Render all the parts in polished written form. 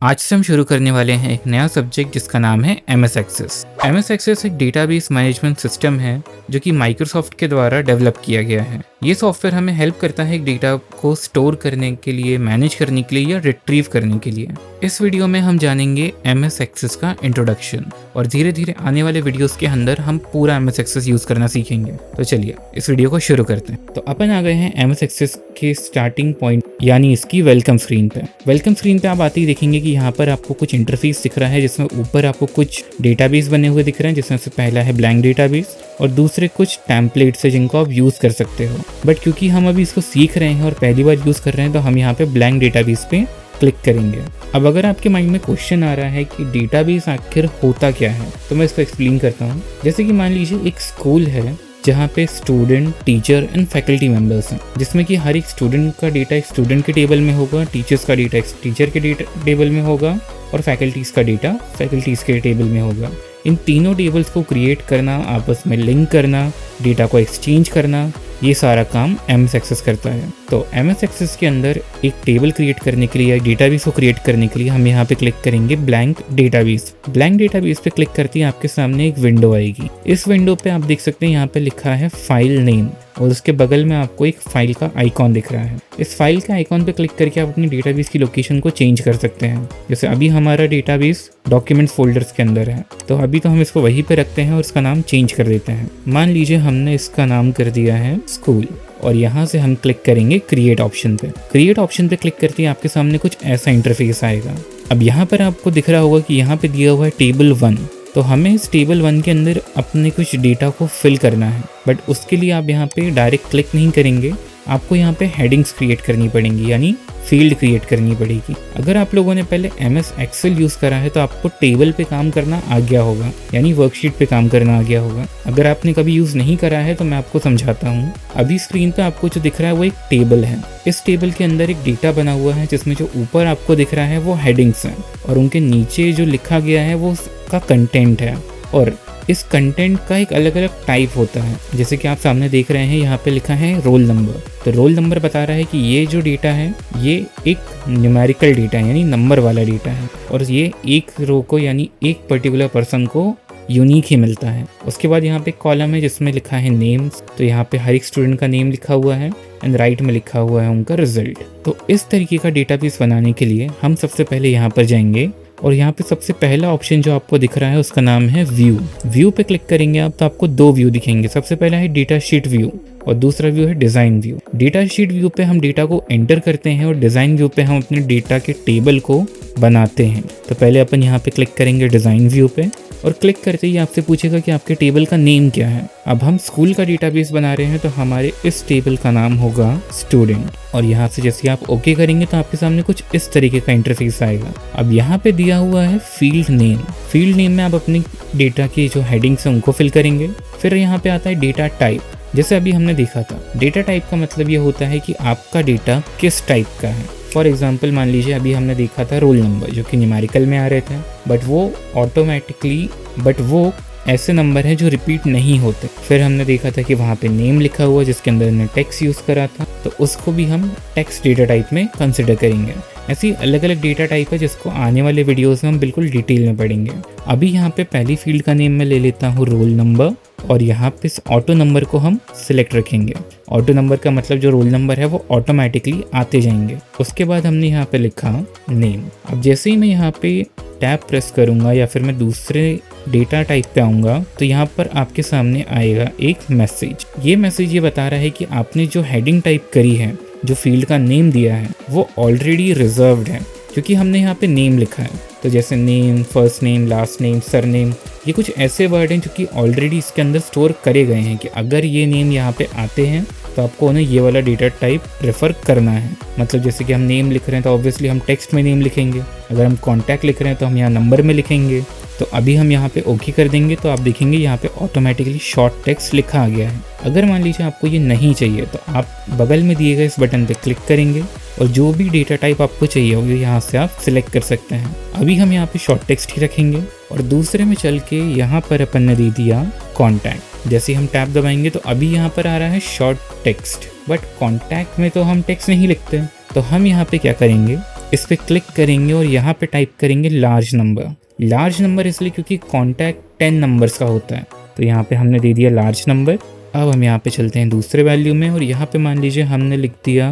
आज से हम शुरू करने वाले हैं एक नया सब्जेक्ट जिसका नाम है MS एक्सेस। MS एक्सेस एक डेटाबेस मैनेजमेंट सिस्टम है जो कि माइक्रोसॉफ्ट के द्वारा डेवलप किया गया है। ये सॉफ्टवेयर हमें हेल्प करता है एक डेटा को स्टोर करने के लिए, मैनेज करने के लिए या रिट्रीव करने के लिए। इस वीडियो में हम जानेंगे MS एक्सेस का इंट्रोडक्शन और धीरे धीरे आने वाले वीडियोस के अंदर हम पूरा MS एक्सेस यूज करना सीखेंगे। तो चलिए इस वीडियो को शुरू करते हैं। तो अपन आ गए हैं MS एक्सेस के स्टार्टिंग पॉइंट यानी इसकी वेलकम स्क्रीन पे। वेलकम स्क्रीन पे आप आते ही देखेंगे कि यहाँ पर आपको कुछ इंटरफेस दिख रहा है जिसमें ऊपर आपको कुछ डेटाबेस बने हुए दिख रहे हैं, जिसमें से पहला है ब्लैंक डेटाबेस और दूसरे कुछ टेम्पलेट्स है जिनको आप यूज कर सकते हो। बट क्योंकि हम अभी इसको सीख रहे हैं और पहली बार यूज कर रहे हैं तो हम यहाँ पे ब्लैंक डेटाबेस पे क्लिक करेंगे। अब अगर आपके माइंड में क्वेश्चन आ रहा है कि डेटाबेस आखिर होता क्या है, तो मैं इसको एक्सप्लेन करता हूँ। जैसे कि मान लीजिए एक स्कूल है जहाँ पे student, teacher and faculty members हैं, जिसमें कि हर एक स्टूडेंट का डेटा एक स्टूडेंट के टेबल में होगा, टीचर्स का डेटा एक टीचर के टेबल में होगा और फैकल्टीज़ का डेटा फैकल्टीज़ के टेबल में होगा। इन तीनों टेबल्स को क्रिएट करना, आपस में लिंक करना, डेटा को एक्सचेंज करना, ये सारा काम MS एक्सेस करता है। तो MS एक्सेस के अंदर एक टेबल क्रिएट करने के लिए या डेटाबेस को क्रिएट करने के लिए हम यहाँ पे क्लिक करेंगे ब्लैंक डेटाबेस। ब्लैंक डेटाबेस पे क्लिक करते ही आपके सामने एक विंडो आएगी। इस विंडो पे आप देख सकते हैं यहाँ पे लिखा है फाइल नेम और उसके बगल में आपको एक फाइल का आइकॉन दिख रहा है। इस फाइल के आइकॉन पे क्लिक करके आप अपनी डेटाबेस की लोकेशन को चेंज कर सकते हैं। जैसे अभी हमारा डेटाबेस डॉक्यूमेंट्स फोल्डर्स के अंदर है, तो अभी तो हम इसको वहीं पे रखते हैं और इसका नाम चेंज कर देते हैं। मान लीजिए हमने इसका नाम कर दिया है स्कूल और यहाँ से हम क्लिक करेंगे क्रिएट ऑप्शन पे। क्रिएट ऑप्शन पे क्लिक करते ही आपके सामने कुछ ऐसा इंटरफेस आएगा। अब यहाँ पर आपको दिख रहा होगा कि यहाँ पे दिया हुआ है टेबल 1, तो हमें इस टेबल 1 के अंदर अपने कुछ डेटा को फिल करना है। बट उसके लिए आप यहाँ पे डायरेक्ट क्लिक नहीं करेंगे, आपको यहाँ पे हेडिंग्स क्रिएट करनी पड़ेंगी, यानी फील्ड क्रिएट करनी पड़ेगी। अगर आप लोगों ने पहले MS एक्सेल यूज़ करा है तो आपको टेबल पे काम करना आ गया होगा, यानी वर्कशीट पे काम करना आ गया होगा। अगर आपने कभी यूज़ नहीं करा है तो मैं आपको समझाता हूँ। अभी स्क्रीन पे आपको जो दिख रहा है वो एक टेबल है। इस टेबल के अंदर एक डेटा बना हुआ है जिसमें जो ऊपर आपको दिख रहा है वो हेडिंग्स हैं और उनके नीचे जो लिखा गया है वो उसका कंटेंट है। और इस कंटेंट का एक अलग अलग टाइप होता है। जैसे कि आप सामने देख रहे हैं यहाँ पे लिखा है रोल नंबर। तो रोल नंबर बता रहा है कि ये जो डेटा है ये एक न्यूमेरिकल डेटा है, यानी नंबर वाला डेटा है और ये एक रो को यानी एक पर्टिकुलर पर्सन को यूनिक ही मिलता है। उसके बाद यहाँ पे एक कॉलम है जिसमें लिखा है नेम्स, तो यहाँ पे हर एक स्टूडेंट का नेम लिखा हुआ है एंड राइट में लिखा हुआ है उनका रिजल्ट। तो इस तरीके का डेटाबेस बनाने के लिए हम सबसे पहले यहाँ पर जाएंगे और यहाँ पे सबसे पहला ऑप्शन जो आपको दिख रहा है उसका नाम है व्यू। व्यू पे क्लिक करेंगे आप तो आपको दो व्यू दिखेंगे। सबसे पहला है डेटा शीट व्यू और दूसरा व्यू है design view. Data sheet view पे हम डेटा को एंटर करते हैं और डिज़ाइन व्यू पे हम अपने डेटा के टेबल को बनाते हैं। तो पहले अपन यहाँ पे क्लिक करेंगे डिज़ाइन व्यू पे और क्लिक करते ही आपसे पूछेगा कि आपके टेबल का नेम क्या है। अब हम स्कूल का डेटाबेस बना रहे हैं तो हमारे इस टेबल का नाम होगा स्टूडेंट और यहाँ से जैसे आप ओके करेंगे तो आपके सामने कुछ इस तरीके का इंटरफेस आएगा। अब यहाँ पे दिया हुआ है फील्ड नेम। फील्ड नेम में आप अपनी डेटा की जो हेडिंग्स हैं उनको फिल करेंगे। फिर यहाँ पे आता है डेटा टाइप। जैसे अभी हमने देखा था, डेटा टाइप का मतलब ये होता है कि आपका डेटा किस टाइप का है। फॉर एग्जाम्पल मान लीजिए अभी हमने देखा था रोल नंबर जो कि न्यूमेरिकल में आ रहे थे, बट वो ऐसे नंबर हैं जो रिपीट नहीं होते। फिर हमने देखा था कि वहाँ पे नेम लिखा हुआ जिसके अंदर हमने टेक्स्ट यूज़ करा था, तो उसको भी हम टेक्स्ट डेटा टाइप में कंसिडर करेंगे। ऐसी अलग अलग डेटा टाइप है जिसको आने वाले वीडियोस में हम बिल्कुल डिटेल में पढ़ेंगे। अभी यहाँ पे पहली फील्ड का नेम मैं ले लेता हूँ रोल नंबर और यहाँ पे इस ऑटो नंबर को हम सिलेक्ट रखेंगे। ऑटो नंबर का मतलब जो रोल नंबर है वो ऑटोमेटिकली आते जाएंगे। उसके बाद हमने यहाँ पे लिखा नेम। अब जैसे ही मैं यहाँ पे टैब प्रेस करूँगा या फिर मैं दूसरे डेटा टाइप पे आऊँगा तो यहाँ पर आपके सामने आएगा एक मैसेज। ये मैसेज ये बता रहा है कि आपने जो हेडिंग टाइप करी है, जो फील्ड का नेम दिया है वो ऑलरेडी रिजर्व्ड है, क्योंकि हमने यहाँ पे नेम लिखा है। तो जैसे name, first name, last name, surname, ये कुछ ऐसे वर्ड हैं जो कि ऑलरेडी इसके अंदर स्टोर करे गए हैं कि अगर ये नेम यहाँ पे आते हैं तो आपको उन्हें ये वाला डेटा टाइप प्रेफर करना है। मतलब जैसे कि हम नेम लिख रहे हैं तो ऑब्वियसली हम टेक्स्ट में नेम लिखेंगे, अगर हम कॉन्टैक्ट लिख रहे हैं तो हम यहाँ नंबर में लिखेंगे। तो अभी हम यहाँ पे ओके कर देंगे तो आप देखेंगे यहाँ पे ऑटोमेटिकली शॉर्ट टेक्स्ट लिखा आ गया है। अगर मान लीजिए आपको ये नहीं चाहिए तो आप बगल में दिए गए इस बटन पे क्लिक करेंगे और जो भी डेटा टाइप आपको चाहिए होगी यहाँ से आप सिलेक्ट कर सकते हैं। अभी हम यहाँ पे शॉर्ट टेक्स्ट ही रखेंगे और दूसरे में चल के यहाँ पर अपन ने दे दिया कॉन्टैक्ट। जैसे हम टैब दबाएंगे तो अभी यहाँ पर आ रहा है शॉर्ट टेक्स्ट, बट कॉन्टैक्ट में तो हम टेक्स्ट नहीं लिखते, तो हम यहाँ पे क्या करेंगे, इस पर क्लिक करेंगे और यहाँ पे टाइप करेंगे लार्ज नंबर। लार्ज नंबर इसलिए क्योंकि कॉन्टैक्ट 10 नंबर्स का होता है, तो यहाँ पे हमने दे दिया लार्ज नंबर। अब हम यहाँ पे चलते हैं दूसरे वैल्यू में और यहाँ पे मान लीजिए हमने लिख दिया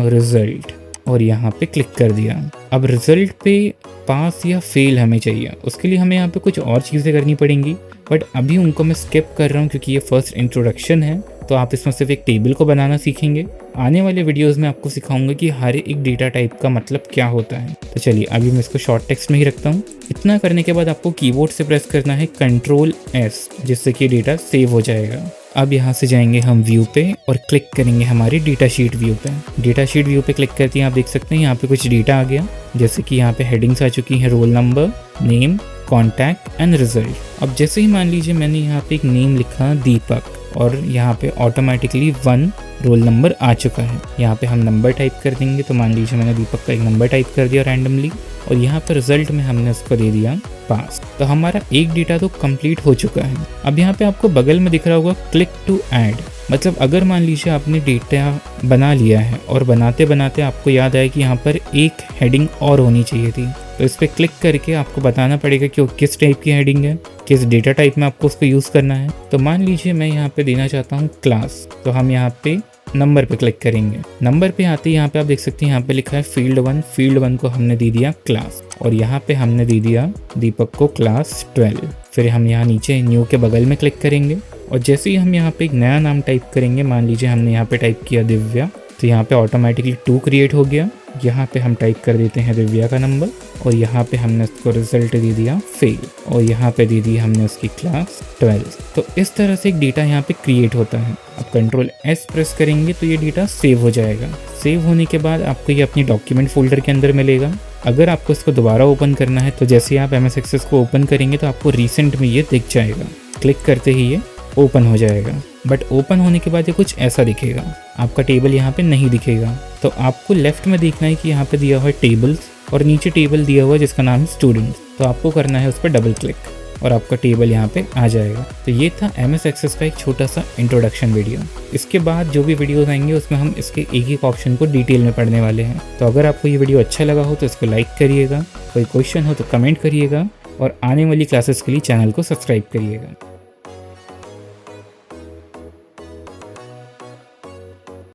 रिजल्ट और यहाँ पे क्लिक कर दिया। अब रिजल्ट पे पास या फेल हमें चाहिए, उसके लिए हमें यहाँ पे कुछ और चीज़ें करनी पड़ेंगी, बट अभी उनको मैं स्किप कर रहा हूँ क्योंकि ये फर्स्ट इंट्रोडक्शन है। तो आप इसमें सिर्फ एक टेबल को बनाना सीखेंगे। आने वाले वीडियोस में आपको सिखाऊंगा कि हर एक डेटा टाइप का मतलब क्या होता है। तो चलिए अभी मैं इसको शॉर्ट टेक्स्ट में ही रखता हूँ। इतना करने के बाद आपको कीबोर्ड से प्रेस करना है Ctrl+S, जिससे कि डेटा सेव हो जाएगा। अब यहाँ से जाएंगे हम व्यू पे और क्लिक करेंगे हमारी डेटा शीट व्यू पे। डेटा शीट व्यू पे क्लिक करते हैं आप देख सकते हैं यहाँ पे कुछ डेटा आ गया, जैसे कि यहाँ पे हेडिंग्स आ चुकी हैं, roll number, name, contact and result. अब जैसे ही मान लीजिए मैंने यहाँ पे एक नेम लिखा दीपक और यहाँ पे ऑटोमेटिकली 1 रोल नंबर आ चुका है। यहाँ पे हम नंबर टाइप कर देंगे, तो मान लीजिए मैंने दीपक का एक नंबर टाइप कर दिया रैंडमली और यहाँ पर रिजल्ट में हमने उसको दे दिया पास। तो हमारा एक डेटा तो कंप्लीट हो चुका है। अब यहाँ पे आपको बगल में दिख रहा होगा क्लिक टू ऐड, मतलब अगर मान लीजिए आपने डेटा बना लिया है और बनाते बनाते आपको याद आया कि यहाँ पर एक हेडिंग और होनी चाहिए थी, तो इस पर क्लिक करके आपको बताना पड़ेगा कि वो किस टाइप की हेडिंग है, किस डेटा टाइप में आपको उसको यूज़ करना है। तो मान लीजिए मैं यहाँ पे देना चाहता हूँ क्लास, तो हम यहाँ पे नंबर पे क्लिक करेंगे। नंबर पे आते ही यहाँ पे आप देख सकते हैं यहाँ पे लिखा है फील्ड 1। फील्ड 1 को हमने दे दिया क्लास और यहाँ पे हमने दे दिया दीपक को क्लास 12। फिर हम यहाँ नीचे न्यू के बगल में क्लिक करेंगे और जैसे ही हम यहाँ पे एक नया नाम टाइप करेंगे, मान लीजिए हमने यहाँ पे टाइप किया दिव्या, तो यहाँ पे ऑटोमेटिकली 2 क्रिएट हो गया। यहाँ पे हम टाइप कर देते हैं दिव्या का नंबर और यहाँ पे हमने उसको रिजल्ट दे दिया फेल और यहाँ पे दे दी हमने उसकी क्लास 12। तो इस तरह से एक डेटा यहाँ पे क्रिएट होता है। अब Ctrl+S प्रेस करेंगे तो ये डेटा सेव हो जाएगा। सेव होने के बाद आपको ये अपनी डॉक्यूमेंट फोल्डर के अंदर मिलेगा। अगर आपको इसको दोबारा ओपन करना है तो जैसे आप MS Access को ओपन करेंगे तो आपको रिसेंट में ये दिख जाएगा। क्लिक करते ही ये ओपन हो जाएगा, बट ओपन होने के बाद ये कुछ ऐसा दिखेगा, आपका टेबल यहाँ पे नहीं दिखेगा। तो आपको लेफ्ट में देखना है कि यहाँ पे दिया हुआ है टेबल्स और नीचे टेबल दिया हुआ है जिसका नाम है स्टूडेंट्स, तो आपको करना है उस पर डबल क्लिक और आपका टेबल यहाँ पे आ जाएगा। तो ये था MS Access का एक छोटा सा इंट्रोडक्शन वीडियो। इसके बाद जो भी वीडियोस आएंगे उसमें हम इसके एक एक ऑप्शन को डिटेल में पढ़ने वाले हैं। तो अगर आपको ये वीडियो अच्छा लगा हो तो इसको लाइक करिएगा, कोई क्वेश्चन हो तो कमेंट करिएगा और आने वाली क्लासेस के लिए चैनल को सब्सक्राइब करिएगा।